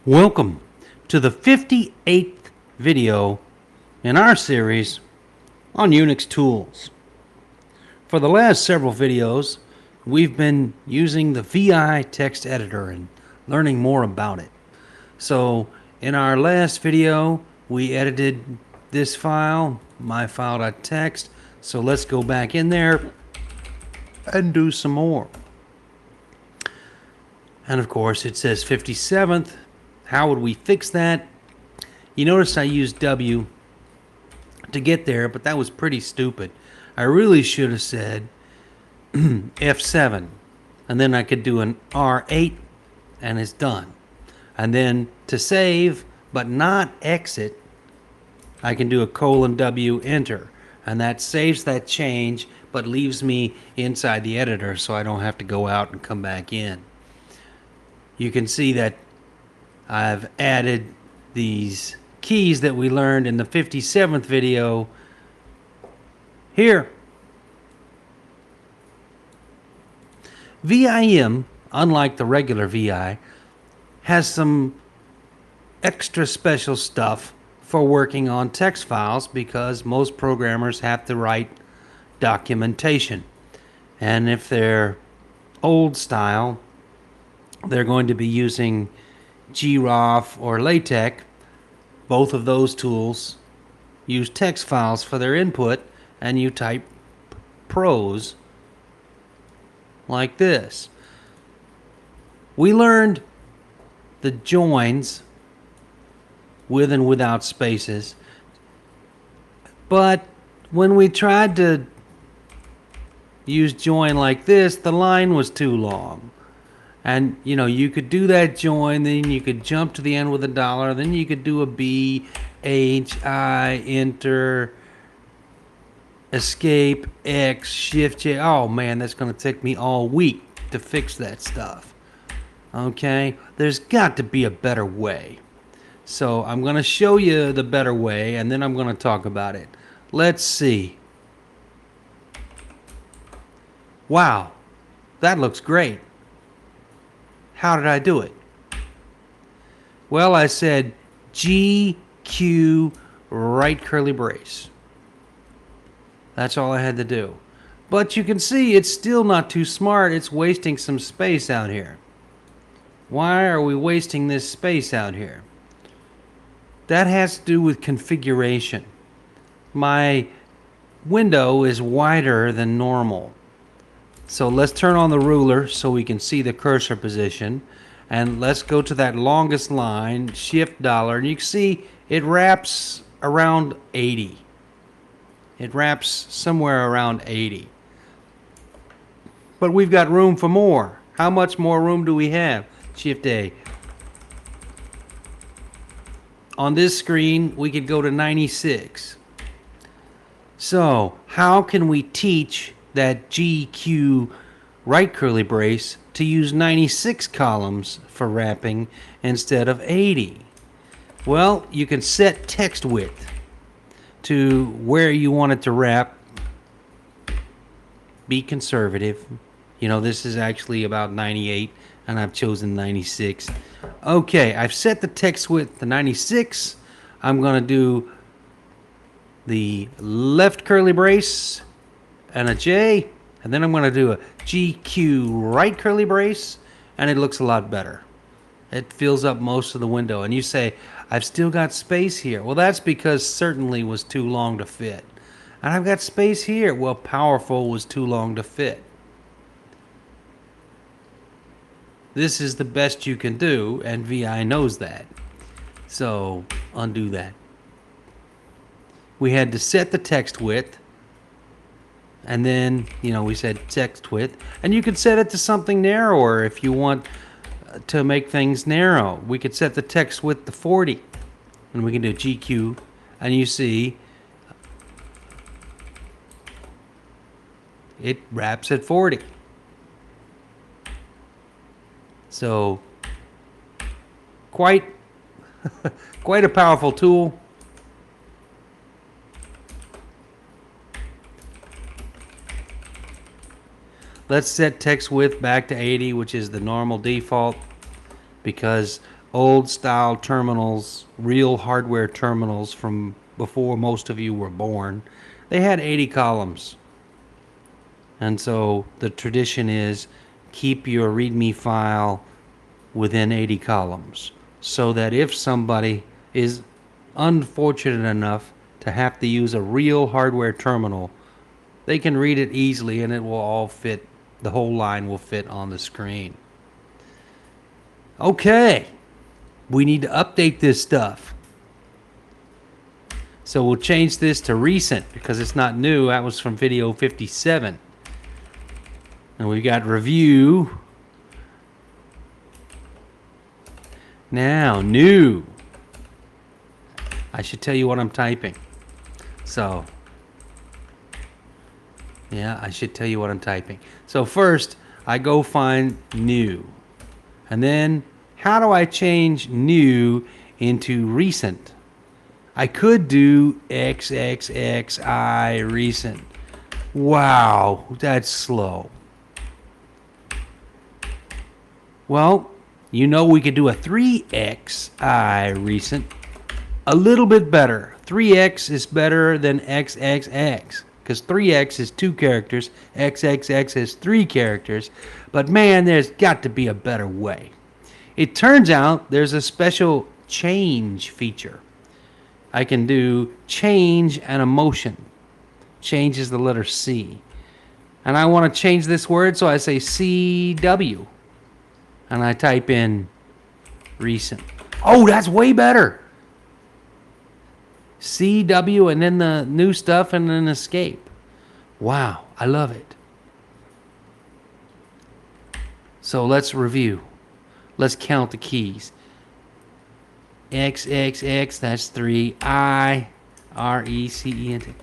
Welcome to the 58th video in our series on Unix tools. For the last several videos, we've been using the VI text editor and learning more about it. So in our last video, we edited this file, myfile.txt. So let's go back in there and do some more. And of course, it says 57th. How would we fix that? You notice I used W to get there, but that was pretty stupid. I really should have said F7, and then I could do an R8, and it's done. And then to save, but not exit, I can do a :W, enter, and that saves that change, but leaves me inside the editor, so I don't have to go out and come back in. You can see that I've added these keys that we learned in the 57th video here. VIM, unlike the regular VI, has some extra special stuff for working on text files because most programmers have to write documentation. And if they're old style, they're going to be using GROF or LaTeX. Both of those tools use text files for their input, and you type prose like this. We learned the joins with and without spaces, but when we tried to use join like this, the line was too long. And, you know, you could do that join, then you could jump to the end with a dollar, then you could do a B, H, I, enter, escape, X, shift J. Oh, man, that's going to take me all week to fix that stuff. Okay? There's got to be a better way. So I'm going to show you the better way, and then I'm going to talk about it. Let's see. Wow, that looks great. How did I do it? Well, I said GQ right curly brace. That's all I had to do. But you can see it's still not too smart. It's wasting some space out here. Why are we wasting this space out here? That has to do with configuration. My window is wider than normal. So let's turn on the ruler so we can see the cursor position, and let's go to that longest line, shift $, and you can see it wraps around 80. It wraps somewhere around 80. But we've got room for more. How much more room do we have? Shift A. On this screen, we could go to 96. So how can we teach that GQ right curly brace to use 96 columns for wrapping instead of 80? Well, you can set text width to where you want it to wrap. Be conservative. You know, this is actually about 98, and I've chosen 96. Okay, I've set the text width to 96. I'm going to do the left curly brace and a J, and then I'm going to do a GQ right curly brace, and it looks a lot better. It fills up most of the window, and you say, I've still got space here. Well, that's because certainly was too long to fit. And I've got space here. Well, powerful was too long to fit. This is the best you can do, and VI knows that. So undo that. We had to set the text width. And then, you know, we said text width. And you could set it to something narrower if you want to make things narrow. We could set the text width to 40. And we can do GQ. And you see, it wraps at 40. So, quite a powerful tool. Let's set text width back to 80, which is the normal default, because old style terminals, real hardware terminals from before most of you were born, they had 80 columns. And so the tradition is keep your README file within 80 columns so that if somebody is unfortunate enough to have to use a real hardware terminal, they can read it easily and it will all fit, the whole line will fit on the screen. Okay, we need to update this stuff. So we'll change this to recent because it's not new. That was from video 57. And we've got review. Now, new. I should tell you what I'm typing. So, yeah, I should tell you what I'm typing. So first, I go find new. And then, how do I change new into recent? I could do XXXI recent. Wow, that's slow. Well, you know we could do a 3XI recent. A little bit better. 3X is better than XXX. Because 3X is 2 characters, XXX is 3 characters. But man, there's got to be a better way. It turns out there's a special change feature. I can do change and emotion. Change is the letter C. And I want to change this word, so I say CW. And I type in recent. Oh, that's way better. CW and then the new stuff and then escape. Wow, I love it. So let's review. Let's count the keys. XXX, that's 3. I, RECENT.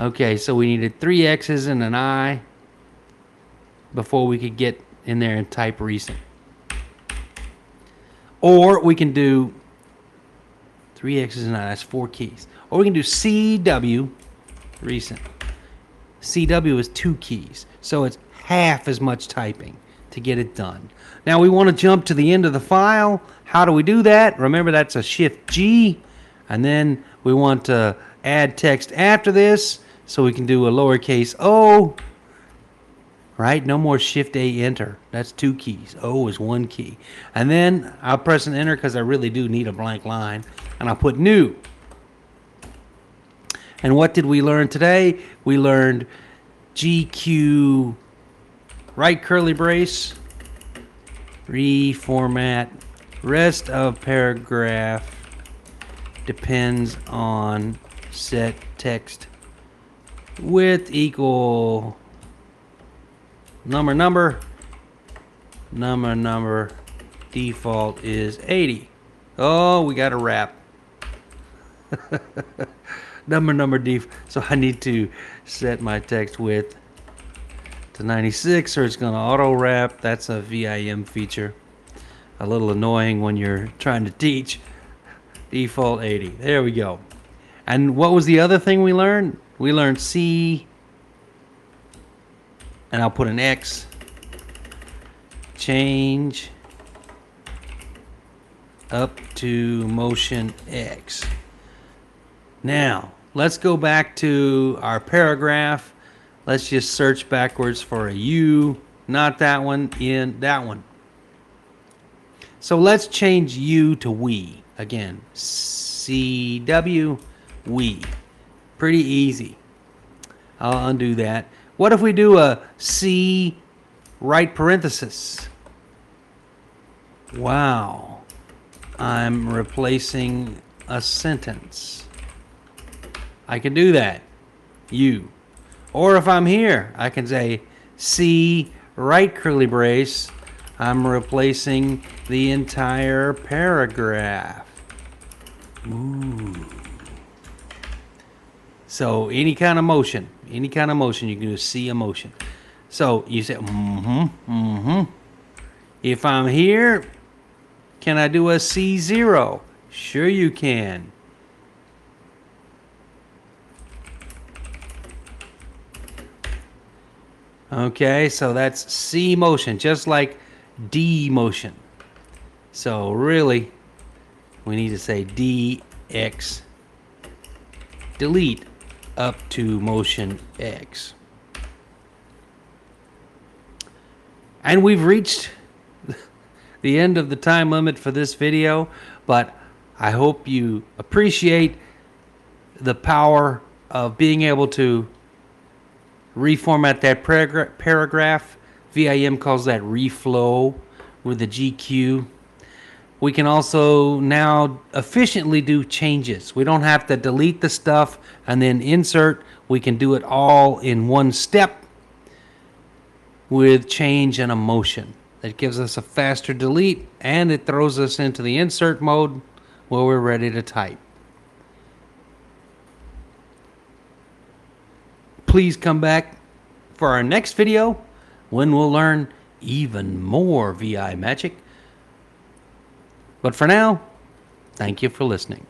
Okay, so we needed 3 X's and an I before we could get in there and type recent. Or we can do 3 X's and I, that's 4 keys. Or we can do CW, recent. CW is 2 keys, so it's half as much typing to get it done. Now we want to jump to the end of the file. How do we do that? Remember, that's a Shift G, and then we want to add text after this, so we can do a lowercase o, right? No more Shift A, Enter. That's 2 keys. O is 1 key. And then I'll press an Enter because I really do need a blank line, and I'll put new. And what did we learn today? We learned GQ, right curly brace, reformat, rest of paragraph depends on set text width equal number default is 80. Oh, we got a wrap. number def. So I need to set my text width to 96 or it's going to auto wrap. That's a VIM feature. A little annoying when you're trying to teach. Default 80. There we go. And what was the other thing we learned? We learned C, and I'll put an X, change up to motion X. Now, let's go back to our paragraph. Let's just search backwards for a U, not that one, in that one. So let's change U to we. Again, CW, we. Pretty easy. I'll undo that. What if we do a C right parenthesis? Wow. I'm replacing a sentence. I can do that. U. Or if I'm here, I can say C right curly brace. I'm replacing the entire paragraph. Ooh. So any kind of motion, you can do C emotion. So you say, If I'm here, can I do a C0? Sure you can. Okay, so that's C motion, just like D motion. So really, we need to say DX delete up to motion X. And we've reached the end of the time limit for this video, but I hope you appreciate the power of being able to reformat that paragraph. VIM calls that reflow with the GQ. We can also now efficiently do changes. We don't have to delete the stuff and then insert. We can do it all in one step with change and a motion. That gives us a faster delete, and it throws us into the insert mode where we're ready to type. Please come back for our next video when we'll learn even more VI magic. But for now, thank you for listening.